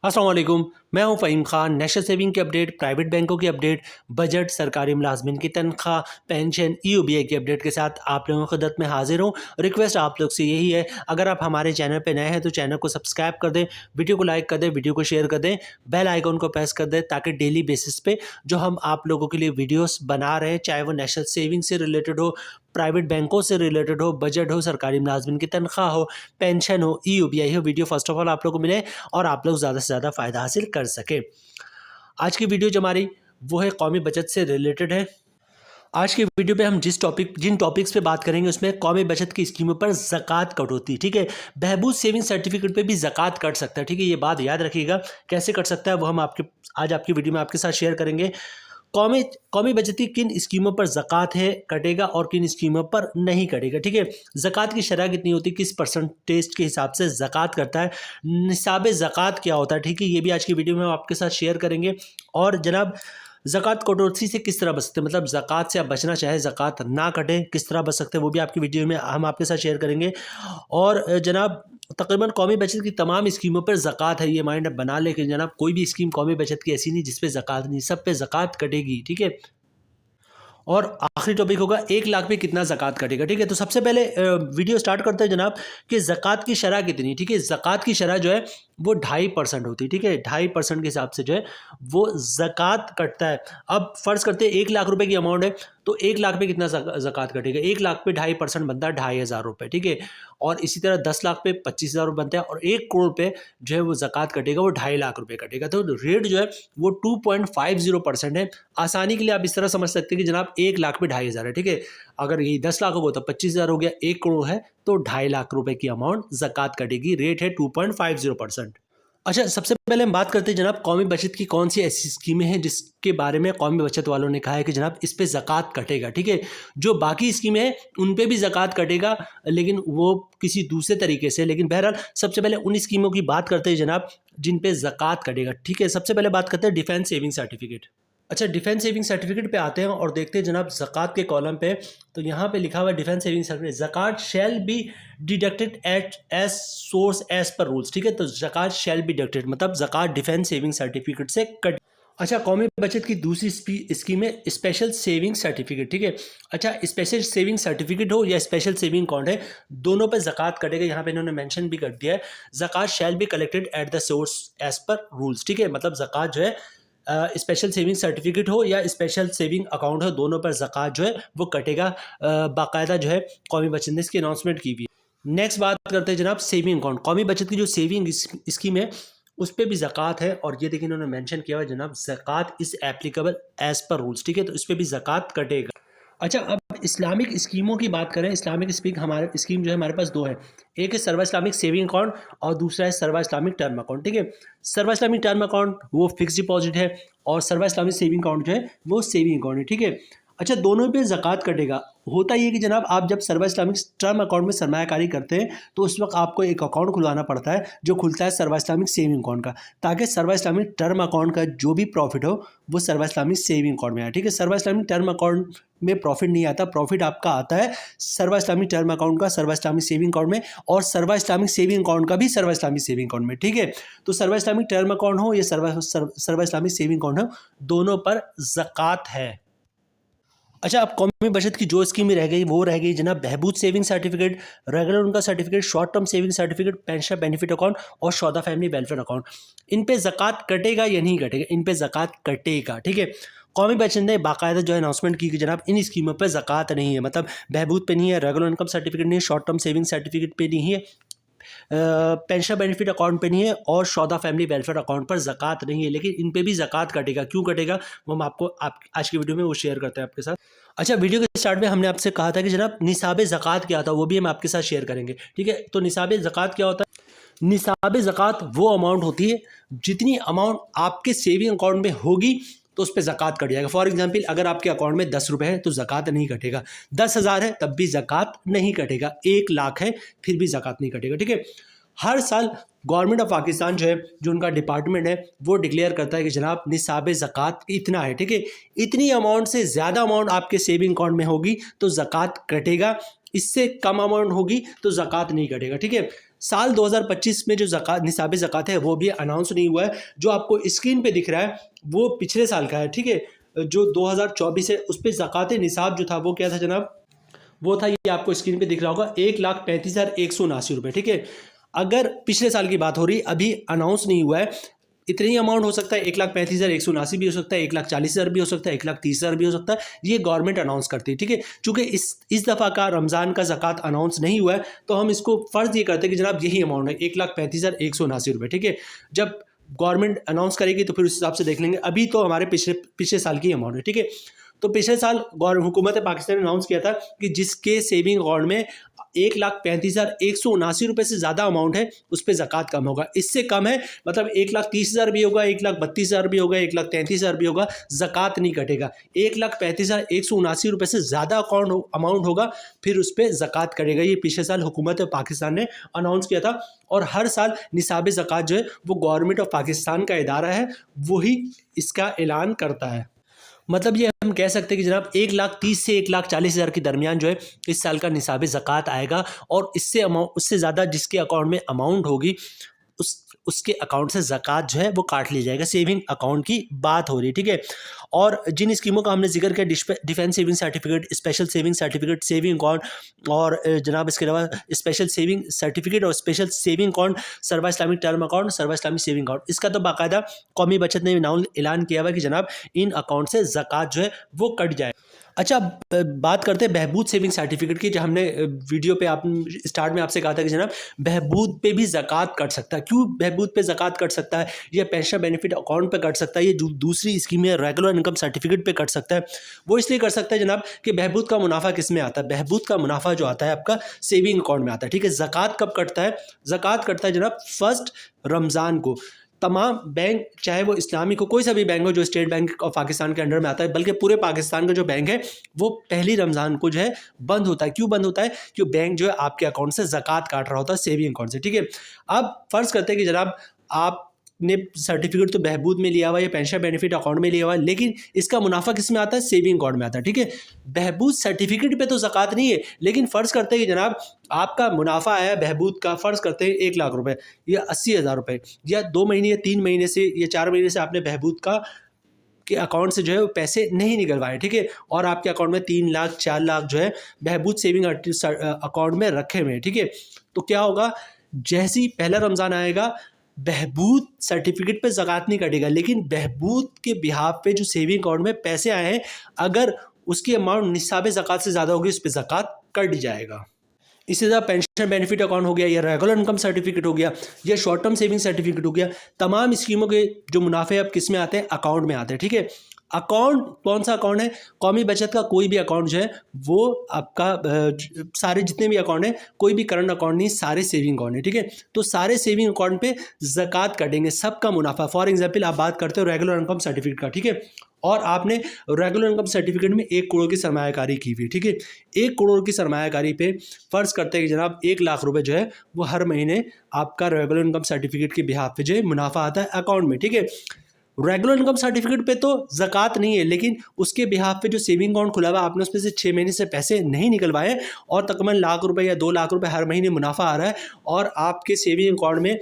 अस्सलाम वालेकुम, मैं हूं फ़हीम खान। नेशनल सेविंग की अपडेट, प्राइवेट बैंकों की अपडेट, बजट, सरकारी मुलाजमिन की तनख्वाह, पेंशन, ईओबीआई की अपडेट के साथ आप लोगों की खिदमत में हाजिर हूं। रिक्वेस्ट आप लोग से यही है, अगर आप हमारे चैनल पे नए हैं तो चैनल को सब्सक्राइब कर दें, वीडियो को लाइक कर दें, वीडियो को शेयर कर दें, बेल आइकन को प्रेस कर दें ताकि डेली बेसिस पे जो हम आप लोगों के लिए वीडियोस बना रहे हैं, चाहे वो नेशनल सेविंग से रिलेटेड हो, प्राइवेट बैंकों से रिलेटेड हो, बजट हो, सरकारी मुलाजमिन की तनख्वाह हो, पेंशन हो, ईओबीआई हो, वीडियो फर्स्ट ऑफ ऑल आप लोगों को मिले और आप लोग ज़्यादा से ज़्यादा फ़ायदा हासिल कर सकें। आज की वीडियो जो हमारी वो है कौमी बचत से रिलेटेड है। आज की वीडियो पे हम जिन टॉपिक्स पे बात करेंगे उसमें कौमी बचत की स्कीमों पर ज़कात कटौती, ठीक है। बहबूद सेविंग सर्टिफिकेट पे भी ज़कात कट सकता है, ठीक है। ये बात याद रखिएगा, कैसे कट सकता है वो हम आज आपकी वीडियो में आपके साथ शेयर करेंगे। कौमी कौमी बचत की किन स्कीमों पर ज़कात है कटेगा और किन स्कीमों पर नहीं कटेगा, ठीक है। ज़कात की शरह कितनी होती है, किस परसेंटेज के हिसाब से ज़कात करता है, निसाब ज़कात क्या होता है, ठीक है। ये भी आज की वीडियो में हम आपके साथ शेयर करेंगे। और जनाब ज़कात कटौती से किस तरह बच सकते हैं, मतलब ज़कात से आप बचना चाहे, ज़कात ना कटे किस तरह बच सकते हैं, वो भी आपकी वीडियो में हम आपके साथ शेयर करेंगे। और जनाब तकरीबन कौमी बचत की तमाम स्कीमों पर ज़कात है, ये माइंड बना ले कि जनाब कोई भी स्कीम कौमी बचत की ऐसी नहीं जिस पे ज़कात नहीं, सब पे ज़कात कटेगी, ठीक है। और आखिरी टॉपिक होगा 1 लाख पे कितना ज़कात कटेगा, ठीक है। तो सबसे पहले वीडियो स्टार्ट करते हैं जनाब कि ज़कात की शरह कितनी, ठीक है। ज़कात की शरह जो है वो 2.5% होती है, ठीक है। 2.5% के हिसाब से जो है वो ज़कात कटता है। अब फ़र्ज़ करते हैं 1 लाख रुपए की अमाउंट है, तो 1 लाख पे कितना ज़कात कटेगा। 1 लाख पे 2.5% बनता है 2,500 रुपये, ठीक है। और इसी तरह 10 लाख पे 25,000 रुपये बनता है और 1 करोड़ पे जो है वो ज़कात कटेगा, वो 2.5 लाख रुपये कटेगा। तो रेट जो है वो 2.50% है। आसानी के लिए आप इस तरह समझ सकते हैं कि जनाब 1 लाख पे 2,500 है, ठीक है। अगर ये 10 लाख होगा तो 25,000 हो गया, 1 करोड़ है तो 2.5 लाख रुपए की अमाउंट ज़कात कटेगी। रेट है 2.50%। अच्छा, सबसे पहले हम बात करते हैं जनाब कौमी बचत की कौन सी ऐसी स्कीमें हैं जिसके बारे में कौमी बचत वालों ने कहा है कि जनाब इस पे ज़कात कटेगा, ठीक है। जो बाकी स्कीमें हैं उन पे भी ज़कात कटेगा, लेकिन वो किसी दूसरे तरीके से। लेकिन बहरहाल सबसे पहले उन स्कीमों की बात करते हैं जनाब जिन पे ज़कात कटेगा, ठीक है। सबसे पहले बात करते हैं डिफेंस सेविंग सर्टिफिकेट। अच्छा, डिफेंस सेविंग सर्टिफिकेट पे आते हैं और देखते हैं जनाब ज़कात के कॉलम पे, तो यहाँ पे लिखा हुआ है डिफेंस सेविंग सर्टिफिकेट ज़कात shall be deducted at as source as per rules, ठीक है। तो ज़कात शैल बी डिडक्टेड मतलब ज़कात डिफेंस सेविंग सर्टिफिकेट से कट। अच्छा, कौमी बचत की दूसरी स्कीम है स्पेशल सेविंग सर्टिफिकेट, ठीक है। अच्छा, स्पेशल सेविंग सर्टिफिकेट हो या स्पेशल सेविंग अकाउंट है, दोनों पे ज़कात कटेगा। यहाँ पे इन्होंने मेंशन भी कर दिया है ज़कात shall be collected at the source as per rules, ठीक है। मतलब ज़कात जो है स्पेशल सेविंग सर्टिफिकेट हो या स्पेशल सेविंग अकाउंट हो, दोनों पर ज़कात जो है वो कटेगा। बाकायदा जो है कौमी बचत ने इसकी अनाउंसमेंट की हुई है। नेक्स्ट बात करते हैं जनाब सेविंग अकाउंट। कौमी बचत की जो सेविंग स्कीम है उस पर भी ज़कात है और ये देखिए इन्होंने मेंशन किया हुआ है जनाब ज़कात is applicable as per rules, ठीक है। तो इस पर भी ज़कात कटेगा। अच्छा, अब इस्लामिक स्कीमों की बात करें, इस्लामिक स्कीम जो है हमारे पास दो है। एक है सर्वा इस्लामिक सेविंग अकाउंट और दूसरा है सर्वा इस्लामिक टर्म अकाउंट, ठीक है। सर्वा इस्लामिक टर्म अकाउंट वो फिक्स डिपॉजिट है और सर्वा इस्लामिक सेविंग अकाउंट जो है वो सेविंग अकाउंट है, ठीक है। अच्छा, दोनों पे ज़कात कटेगा। होता ये कि जनाब आप जब सर्वा इस्लामिक टर्म अकाउंट में सरमायाकारी करते हैं तो उस वक्त आपको एक अकाउंट खुलवाना पड़ता है जो खुलता है सर्वा इस्लामिक सेविंग अकाउंट का, ताकि सर्वा इस्लामिक टर्म अकाउंट का जो भी प्रॉफिट हो वो सर्वा इस्लामिक सेविंग अकाउंट में आए, ठीक है। सर्वा इस्लामिक टर्म अकाउंट में प्रॉफिट नहीं आता, प्रॉफिट आपका आता है सर्वा इस्लामिक टर्म अकाउंट का सर्वा इस्लामिक सेविंग अकाउंट में और सर्वा इस्लामिक सेविंग अकाउंट का भी सर्वा इस्लामिक सेविंग अकाउंट में, ठीक है। तो सर्वा इस्लामिक टर्म अकाउंट हो या सर्वा इस्लामिक सेविंग अकाउंट हो, दोनों पर ज़कात है। अच्छा, अब कौमी बचत की जो स्कीम रह गई वो रह गई जनाब बहबूद सेविंग सर्टिफिकेट, रेगुलर उनका certificate, short term saving certificate, pension benefit account और शौदा फैमिली वेलफेयर अकाउंट। इन पे ज़कात कटेगा या नहीं कटेगा? इन पे ज़कात कटेगा, ठीक है। कौमी बचत ने बाकायदा जो है अनाउंसमेंट की कि जनाब इन स्कीमों पर ज़कात नहीं है, मतलब बहबूद पे नहीं है, रेगुलर इनकम सर्टिफिकेट नहीं है, शॉर्ट टर्म सेविंग सर्टिफिकेट पे नहीं है, पेंशन बेनिफिट अकाउंट पे नहीं है और शौदा फैमिली वेलफेयर अकाउंट पर ज़कात नहीं है। लेकिन इन पे भी ज़कात कटेगा। क्यों कटेगा वो हम आपको आज की वीडियो में वो शेयर करते हैं आपके साथ। अच्छा, वीडियो के स्टार्ट में हमने आपसे कहा था कि जनाब निसाब ज़कात क्या होता है, वो भी हम आपके साथ शेयर करेंगे, ठीक है। तो निसाब ज़कात क्या होता है? निसाब ज़कात वो अमाउंट होती है जितनी अमाउंट आपके सेविंग अकाउंट में होगी तो उस पर ज़कात कट जाएगा। फॉर एग्जांपल, अगर आपके अकाउंट में 10 रुपये है तो ज़कात नहीं कटेगा, 10,000 है तब भी ज़कात नहीं कटेगा, 1 लाख है फिर भी ज़कात नहीं कटेगा, ठीक है। हर साल गवर्नमेंट ऑफ पाकिस्तान जो है, जो उनका डिपार्टमेंट है, वो डिक्लेयर करता है कि जनाब निसाब ज़कात इतना है, ठीक है। इतनी अमाउंट से ज़्यादा अमाउंट आपके सेविंग अकाउंट में होगी तो ज़कात कटेगा, इससे कम अमाउंट होगी तो ज़कात नहीं कटेगा, ठीक है। साल 2025 में जो ज़कात निसाब ज़कात है वो भी अनाउंस नहीं हुआ है। जो आपको स्क्रीन पे दिख रहा है वो पिछले साल का है, ठीक है। जो 2024 है उस पे ज़कात निसाब जो था वो क्या था जनाब, वो था, ये आपको स्क्रीन पे दिख रहा होगा, 1,35,179 रुपये, ठीक है। अगर पिछले साल की बात हो रही, अभी अनाउंस नहीं हुआ है, इतनी ही अमाउंट हो सकता है, 1,35,179 भी हो सकता है, 1,40,000 भी हो सकता है, 1,30,000 भी हो सकता है, ये गवर्नमेंट अनाउंस करती है, ठीक है। चूंकि इस दफ़ा का रमज़ान का ज़कात अनाउंस नहीं हुआ है तो हम इसको फ़र्ज़ ये करते हैं कि जनाब यही अमाउंट है, 1,35,179 रुपये, ठीक है। जब गवर्नमेंट अनाउंस करेगी तो फिर उस हिसाब से देख लेंगे। अभी तो हमारे पिछले साल की अमाउंट है, ठीक है। तो पिछले साल हुकूमत पाकिस्तान ने अनाउंस किया था कि जिसके सेविंग अकाउंट में 1,35,179 रुपये से ज़्यादा अमाउंट है उस पर ज़कात कम होगा। इससे कम है मतलब 1,30,000 भी होगा, 1,32,000 भी होगा, 1,33,000 भी होगा, ज़कात नहीं कटेगा। 1,35,179 रुपये से ज़्यादा अमाउंट होगा फिर उस पर ज़कात कटेगा। ये पिछले साल हुकूमत पाकिस्तान ने अनाउंस किया था। और हर साल निसाब ज़कात जो है वो गवर्नमेंट ऑफ पाकिस्तान का इदारा है, वही इसका ऐलान करता है। मतलब ये हम कह सकते हैं कि जनाब 1,30,000 से 1,40,000 के दरमियान जो है इस साल का निसाब ज़कात आएगा। और उससे ज़्यादा जिसके अकाउंट में अमाउंट होगी उसके अकाउंट से ज़कात जो है वो काट ली जाएगा। सेविंग अकाउंट की बात हो रही है, ठीक है। और जिन स्कीमों का हमने जिक्र किया, defence saving certificate, special saving certificate, saving account, और जनाब इसके अलावा स्पेशल सेविंग सर्टिफिकेट और स्पेशल सेविंग अकाउंट, सर्वा इस्लामिक टर्म अकाउंट, सर्वा इस्लामिक सेविंग अकाउंट, इसका तो बाकायदा कौमी बचत ने ऐलान किया हुआ कि जनाब इन अकाउंट से ज़कात जो है वो कट जाए। अच्छा, बात करते हैं बहबूद सेविंग सर्टिफिकेट की। जो हमने वीडियो पे आप स्टार्ट में आपसे कहा था कि जनाब बहबूद पे भी ज़कात कट सकता है। क्यों बहबूद पे ज़कात कट सकता है, या पेंशन बेनिफिट अकाउंट पे कट सकता है, ये जो दूसरी स्कीम है रेगुलर इनकम सर्टिफिकेट पे कट सकता है। वो इसलिए कर सकता है जनाब कि बहबूद का मुनाफा किस में आता है, बहबूद का मुनाफा जो आता है आपका सेविंग अकाउंट में आता है, ठीक है। ज़कात कब कटता है, ज़कात कटता है जनाब फर्स्ट रमज़ान को। तमाम बैंक, चाहे वो इस्लामिक हो, कोई सा भी बैंक हो जो स्टेट बैंक ऑफ पाकिस्तान के अंडर में आता है, बल्कि पूरे पाकिस्तान का जो बैंक है वो पहली रमज़ान को जो है बंद होता है। क्यों बंद होता है, क्योंकि बैंक जो है आपके अकाउंट से ज़कात काट रहा होता है, सेविंग अकाउंट से, ठीक है। अब फ़र्ज़ करते हैं कि जनाब आपने सर्टिफिकेट तो बहबूद में लिया हुआ या पेंशन बेनिफिट अकाउंट में लिया हुआ है, लेकिन इसका मुनाफा किस में आता है, सेविंग अकाउंट में आता है, ठीक है। बहबूद सर्टिफिकेट पे तो ज़कात नहीं है, लेकिन फ़र्ज़ करते हैं कि जनाब आपका मुनाफा आया बहबूद का, फ़र्ज़ करते हैं 1,00,000 रुपये या 80,000 रुपये, या 2 महीने या 3 महीने से या 4 महीने से आपने बहबूद का के अकाउंट से जो है वो पैसे नहीं निकलवाए, ठीक है। और आपके अकाउंट में 3 लाख 4 लाख जो है बहबूद सेविंग अकाउंट में रखे हुए हैं, ठीक है। तो क्या होगा, जैसे ही पहला रमज़ान आएगा बहबूद सर्टिफिकेट पे ज़कात नहीं कटेगा, लेकिन बहबूद के बिहाफ पे जो सेविंग अकाउंट में पैसे आए हैं अगर उसकी अमाउंट निसाब ज़कात से ज़्यादा होगी उस पर ज़कात कट जाएगा। इसी तरह पेंशन बेनिफिट अकाउंट हो गया, या रेगुलर इनकम सर्टिफिकेट हो गया, या शॉर्ट टर्म सेविंग सर्टिफिकेट हो गया, तमाम स्कीमों के जो मुनाफे अब किस में आते हैं, अकाउंट में आते हैं, ठीक है। अकाउंट कौन सा अकाउंट है, कौमी बचत का कोई भी अकाउंट जो है वो आपका सारे जितने भी अकाउंट हैं, कोई भी करंट अकाउंट नहीं, सारे सेविंग अकाउंट है, ठीक है। तो सारे सेविंग अकाउंट पे ज़कात कटेंगे, सबका मुनाफा। फॉर एग्जाम्पल आप बात करते हो रेगुलर इनकम सर्टिफिकेट का, ठीक है, और आपने रेगुलर इनकम सर्टिफिकेट में 1 करोड़ की सरमायाकारी की हुई, ठीक है। 1 करोड़ की सरमायाकारी पे फ़र्ज़ करते हैं कि जनाब 1,00,000 रुपये जो है वो हर महीने आपका रेगुलर इनकम सर्टिफिकेट के बिहाफ पे जो है मुनाफा आता है अकाउंट में, ठीक है। रेगुलर इनकम सर्टिफिकेट पे तो ज़कात नहीं है, लेकिन उसके बिहाफ पे जो सेविंग अकाउंट खुला हुआ आपने उसमें से 6 महीने से पैसे नहीं निकलवाए और तकरीबन 1,00,000 रुपये या 2,00,000 रुपये हर महीने मुनाफा आ रहा है, और आपके सेविंग अकाउंट में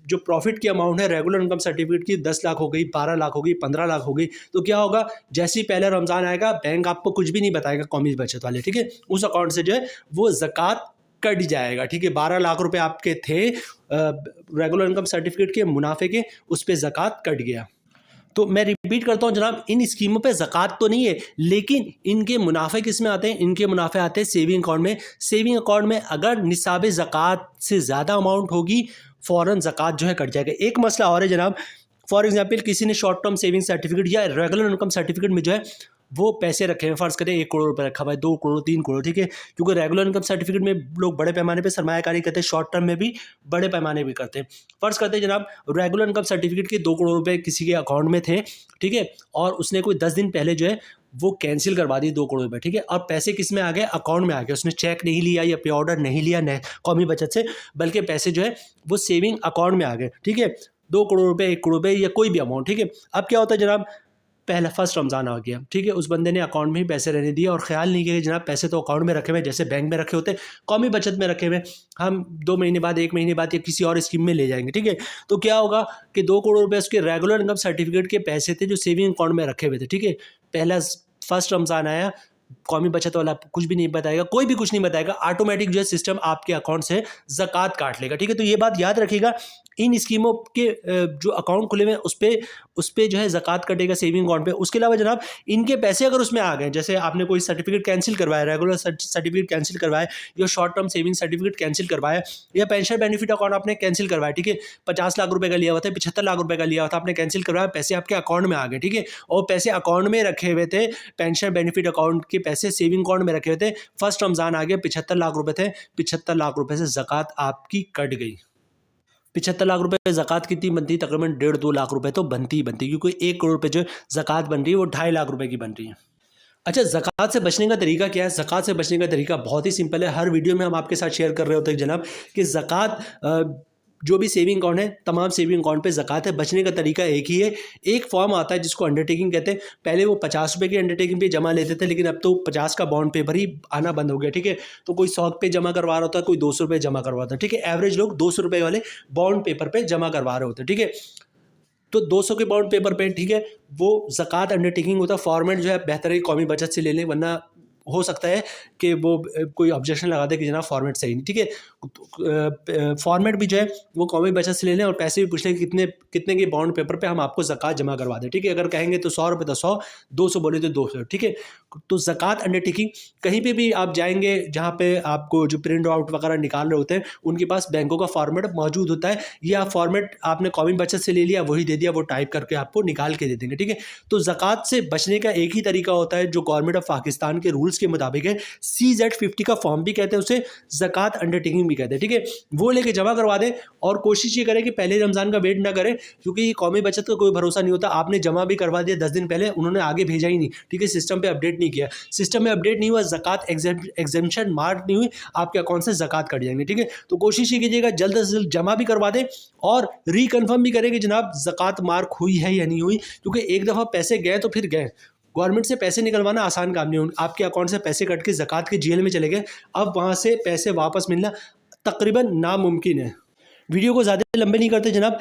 जो प्रॉफिट की अमाउंट है रेगुलर इनकम सर्टिफिकेट की 10 लाख हो गई, 12 लाख हो गई, 15 लाख हो गई, तो क्या होगा, जैसे ही पहला रमज़ान आएगा बैंक आपको कुछ भी नहीं बताएगा कौमी बचत वाले, ठीक है। उस अकाउंट से जो है वो ज़कात कट जाएगा, ठीक है। 12 लाख रुपए आपके थे रेगुलर इनकम सर्टिफिकेट के मुनाफे के, उस पर ज़कात कट गया। तो मैं रिपीट करता हूँ जनाब, इन स्कीमों पे ज़कात तो नहीं है, लेकिन इनके मुनाफे किस में आते हैं, इनके मुनाफे आते हैं सेविंग अकाउंट में। सेविंग अकाउंट में अगर निसाब ज़कात से ज़्यादा अमाउंट होगी फ़ौरन ज़कात जो है कट जाएगा। एक मसला और है जनाब, फॉर एग्जांपल किसी ने शॉर्ट टर्म सेविंग सर्टिफिकेट या रेगुलर इनकम सर्टिफिकेट में जो है वो पैसे रखे हैं, फ़र्ज़ करें 1 करोड़ रुपये रखा हुआ है, 2 करोड़ 3 करोड़, ठीक है। क्योंकि रेगुलर इनकम सर्टिफिकेट में लोग बड़े पैमाने पे सरमायाकारी करते हैं, शॉर्ट टर्म में भी बड़े पैमाने भी करते हैं। फ़र्ज़ करते हैं जनाब रेगुलर इनकम सर्टिफिकेट के 2 करोड़ रुपये किसी के अकाउंट में थे, ठीक है, और उसने कोई 10 दिन पहले जो है वो कैंसिल करवा दी 2 करोड़ रुपये, ठीक है। और पैसे किस में आ गए, अकाउंट में आ गए। उसने चेक नहीं लिया या पे ऑर्डर नहीं लिया कौमी बचत से, बल्कि पैसे जो है वो सेविंग अकाउंट में आ गए, ठीक है। 2 करोड़ रुपये, 1 करोड़ रुपये या कोई भी अमाउंट, ठीक है। अब क्या होता है जनाब, पहला फर्स्ट रमज़ान आ गया, ठीक है, उस बंदे ने अकाउंट में ही पैसे रहने दिए और ख्याल नहीं किया कि जनाब पैसे तो अकाउंट में रखे हुए, जैसे बैंक में रखे होते, कौमी बचत में रखे हुए, हम 2 महीने बाद, 1 महीने बाद या किसी और स्कीम में ले जाएंगे, ठीक है। तो क्या होगा कि 2 करोड़ रुपये उसके रेगुलर इनकम सर्टिफिकेट के पैसे थे जो सेविंग अकाउंट में रखे हुए थे, ठीक है। पहला फर्स्ट रमज़ान आया, कौमी बचत वाला कुछ भी नहीं बताएगा, कोई भी कुछ नहीं बताएगा, ऑटोमेटिक जो है सिस्टम आपके अकाउंट से ज़कात काट लेगा, ठीक है। तो ये बात याद रखिएगा, इन स्कीमों के जो अकाउंट खुले हुए हैं उस पे जो है ज़कात कटेगा सेविंग अकाउंट पे। उसके अलावा जनाब इनके पैसे अगर उसमें आ गए, जैसे आपने कोई सर्टिफिकेट कैंसिल करवाया, रेगुलर सर्टिफिकेट कैंसिल करवाया, या short term saving certificate cancel करवाया, या पेंशन बेनिफिट अकाउंट आपने कैंसिल करवाया, ठीक है, 50 लाख रुपए का लिया हुआ था, 75 लाख रुपए का लिया हुआ था, आपने कैंसिल करवाया, पैसे आपके अकाउंट में आ गए, ठीक है, और पैसे अकाउंट में रखे हुए थे, पेंशन बेनिफिट अकाउंट के पैसे सेविंग अकाउंट में रखे हुए थे, फर्स्ट रमज़ान आ गया, 75 लाख रुपए थे, 75 लाख रुपए से ज़कात आपकी कट गई। 75 लाख रुपए ज़कात कितनी बनती है? तकरीबन 1.5-2 लाख रुपए तो बनती ही बनती है, क्योंकि 1 करोड़ रुपए जो ज़कात बन रही है वो 2.5 लाख रुपए की बन रही है। अच्छा, ज़कात से बचने का तरीका क्या है? ज़कात से बचने का तरीका बहुत ही सिंपल है। हर वीडियो में हम आपके साथ शेयर कर रहे होते हैं जनाब कि ज़कात जो भी सेविंग अकाउंट है, तमाम सेविंग अकाउंट पे ज़कात है। बचने का तरीका एक ही है। एक फॉर्म आता है जिसको अंडरटेकिंग कहते हैं। पहले वो 50 रुपये की अंडरटेकिंग पे जमा लेते थे, लेकिन अब तो 50 का बॉन्ड पेपर ही आना बंद हो गया, ठीक है। तो कोई 100 पे जमा करवा रहा होता है, कोई 200 रुपये जमा करवाता है, ठीक है। एवरेज लोग 200 रुपये वाले बॉन्ड पेपर पे जमा करवा रहे होते हैं, ठीक है। तो 200 के बॉन्ड पेपर पे, ठीक है, वो ज़कात अंडरटेकिंग होता है। फॉर्मेट जो है बेहतर है कौमी बचत से ले लें, वरना हो सकता है कि वो कोई ऑब्जेक्शन लगा दे कि जनाब फॉर्मेट सही नहीं, ठीक है। फॉर्मेट भी जो है वो कौमी बचत से ले लें और पैसे भी पूछ लें कि कितने के बॉन्ड पेपर पे हम आपको ज़कात जमा करवा दें, ठीक है। अगर कहेंगे तो 100 रुपये तो 100, 200 बोले तो 200, ठीक है। तो ज़कात अंडरटेकिंग कहीं पे भी आप जाएंगे जहाँ पे आपको जो प्रिंट आउट वगैरह निकाल रहे होते हैं उनके पास बैंकों का फॉर्मेट मौजूद होता है, या फॉर्मेट आपने कौमी बचत से ले लिया, वही दे दिया, वो टाइप करके आपको निकाल के दे देंगे, ठीक है। तो ज़कात से बचने का एक ही तरीका होता है जो गवर्नमेंट ऑफ पाकिस्तान के रूल्स के मुताबिक है। CZ50 का फॉर्म भी कहते हैं उसे, ज़कात अंडरटेकिंग भी कहते हैं, ठीक है। वो लेके जमा करवा दें और कोशिश ये करें कि पहले रमज़ान का वेट ना करें, क्योंकि कौमी बचत का कोई भरोसा नहीं होता। आपने जमा भी करवा दिया 10 दिन पहले, उन्होंने आगे भेजा ही नहीं, ठीक है, सिस्टम पे अपडेट नहीं किया, सिस्टम में अपडेट नहीं हुआ, ज़कात एग्जेम्पशन मार्क नहीं हुई, आपके अकाउंट से ज़कात कट जाएंगे, ठीक है। तो कोशिश ये कीजिएगा जल्द से जल्द जमा भी करवा दें और रिकन्फर्म भी करें कि जनाब ज़कात मार्क हुई है या नहीं हुई, क्योंकि एक दफ़ा पैसे गए तो फिर गए। गवर्नमेंट से पैसे निकलवाना आसान काम नहीं है। आपके अकाउंट से पैसे कट के ज़कात के जेल में चले गए, अब वहाँ से पैसे वापस मिलना तकरीबन नामुमकिन है। वीडियो को ज़्यादा लंबे नहीं करते जनाब,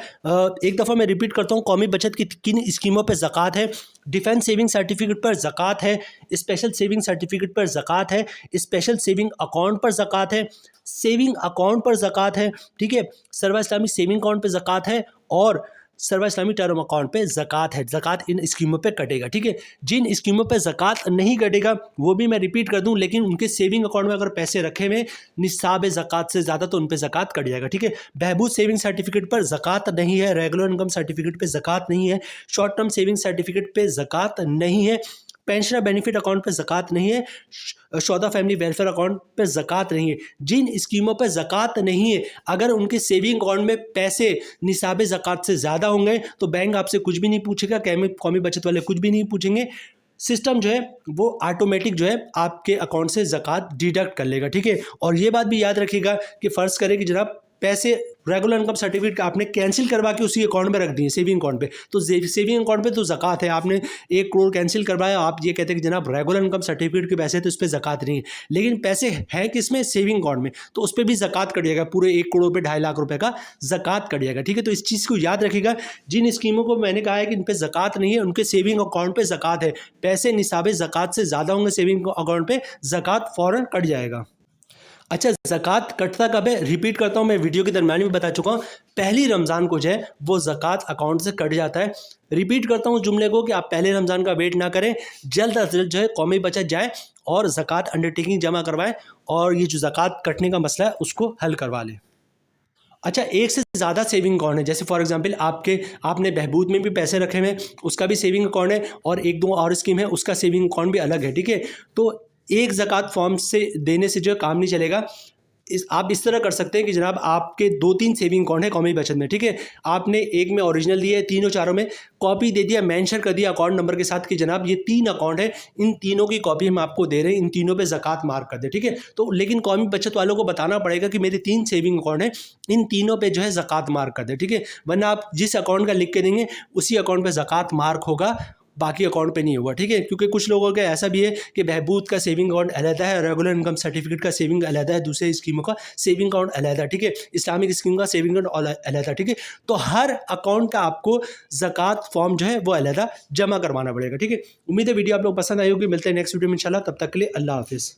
एक दफ़ा मैं रिपीट करता हूँ, कौमी बचत की किन स्कीमों पर ज़कात है। डिफेंस सेविंग सर्टिफिकेट पर ज़कात है, स्पेशल सेविंग सर्टिफिकेट पर ज़कात है, स्पेशल सेविंग अकाउंट पर ज़कात है, सेविंग अकाउंट पर ज़कात है, ठीक है, सर्वा इस्लामी सेविंग अकाउंट पर ज़कात है, और सर्वा इस्लामी टर्म अकाउंट पे ज़कात है। ज़कात इन स्कीमों पे कटेगा, ठीक है। जिन स्कीमों पे ज़कात नहीं कटेगा वो भी मैं रिपीट कर दूं, लेकिन उनके सेविंग अकाउंट में अगर पैसे रखे हुए निसाब ज़कात से ज़्यादा तो उन पे ज़कात कट जाएगा, ठीक है। बहबूद सेविंग सर्टिफिकेट पर ज़कात नहीं है, रेगुलर इनकम सर्टिफिकेट पे ज़कात नहीं है, शॉर्ट टर्म सेविंग सर्टिफिकेट पे ज़कात नहीं है, पेंशन बेनिफिट अकाउंट पे ज़कात नहीं है, शौदा फैमिली वेलफेयर अकाउंट पे ज़कात नहीं है। जिन स्कीमों पे ज़कात नहीं है, अगर उनके सेविंग अकाउंट में पैसे निसाब ज़कात से ज़्यादा होंगे तो बैंक आपसे कुछ भी नहीं पूछेगा, कौमी बचत वाले कुछ भी नहीं पूछेंगे। सिस्टम जो है वो ऑटोमेटिक जो है आपके अकाउंट से ज़कात डिडक्ट कर लेगा, ठीक है। और ये बात भी याद रखिएगा कि फ़र्ज़ करें कि जनाब पैसे रेगुलर इनकम सर्टिफिकेट आपने कैंसिल करवा के उसी अकाउंट में रख दिए, सेविंग अकाउंट पे, तो सेविंग अकाउंट पे तो ज़कात है। आपने 1 करोड़ कैंसिल करवाया, आप ये कहते हैं कि जनाब रेगुलर इनकम सर्टिफिकेट के पैसे तो उस पर ज़कात नहीं है, लेकिन पैसे हैं किसमें? सेविंग अकाउंट में, तो उस पर भी ज़कात कट जाएगा। पूरे 1 करोड़ पे 2.5 लाख रुपए का ज़कात कट जाएगा, ठीक है। तो इस चीज़ को याद रखिएगा। जिन स्कीमों को मैंने कहा है कि इन पर ज़कात नहीं है, उनके सेविंग अकाउंट पर ज़कात है, पैसे निसाब ज़कात से ज़्यादा होंगे सेविंग अकाउंट पर, ज़कात फ़ौरन कट जाएगा। अच्छा, ज़कात कटता कब है? रिपीट करता हूँ, मैं वीडियो के दरम्यान भी बता चुका हूँ, पहली रमज़ान को जो है वो ज़कात अकाउंट से कट जाता है। रिपीट करता हूँ जुमले को कि आप पहले रमज़ान का वेट ना करें, जल्द अज जल्द जो है कौमी बचत जाए और ज़कात अंडरटेकिंग जमा करवाएं और ये जो ज़कात कटने का मसला है उसको हल करवा लें। अच्छा, एक से ज़्यादा सेविंग अकाउंट है, जैसे फॉर एग्जांपल आपने बहबूद में भी पैसे रखे हुए हैं, उसका भी सेविंग अकाउंट है, और 1-2 और स्कीम है उसका सेविंग अकाउंट भी अलग है, ठीक है। तो एक ज़कात फॉर्म से देने से जो है काम नहीं चलेगा। आप इस तरह कर सकते हैं कि जनाब आपके 2-3 सेविंग अकाउंट है कौमी बचत में, ठीक है। आपने एक में ओरिजिनल दिया है, तीनों चारों में कॉपी दे दिया, मेंशन कर दिया अकाउंट नंबर के साथ कि जनाब ये 3 अकाउंट है, इन तीनों की कॉपी हम आपको दे रहे हैं, इन तीनों पे ज़कात मार्क कर दे, ठीक है। तो लेकिन कौमी बचत वालों को बताना पड़ेगा कि मेरे 3 सेविंग अकाउंट है, इन तीनों पे जो है ज़कात मार्क कर दे, ठीक है। वरना आप जिस अकाउंट का लिख के देंगे उसी अकाउंट पर ज़कात मार्क होगा बाकी अकाउंट पे नहीं होगा, ठीक है। क्योंकि कुछ लोगों का ऐसा भी है कि बहबूद का सेविंग अकाउंट अलग है, रेगुलर इनकम सर्टिफिकेट का सेविंग अलग है, दूसरे स्कीमों का सेविंग अकाउंट अलग है, ठीक है। इस्लामिक स्कीम का सेविंग अकाउंट अलग है, ठीक है। तो हर अकाउंट का आपको ज़कात फॉर्म जो है वो अलग जमा करवाना पड़ेगा, ठीक है। उम्मीद है वीडियो आप लोग पसंद आई होगी। मिलते हैं नेक्स्ट वीडियो में इंशाल्लाह, तब तक के लिए अल्लाह हाफिज़।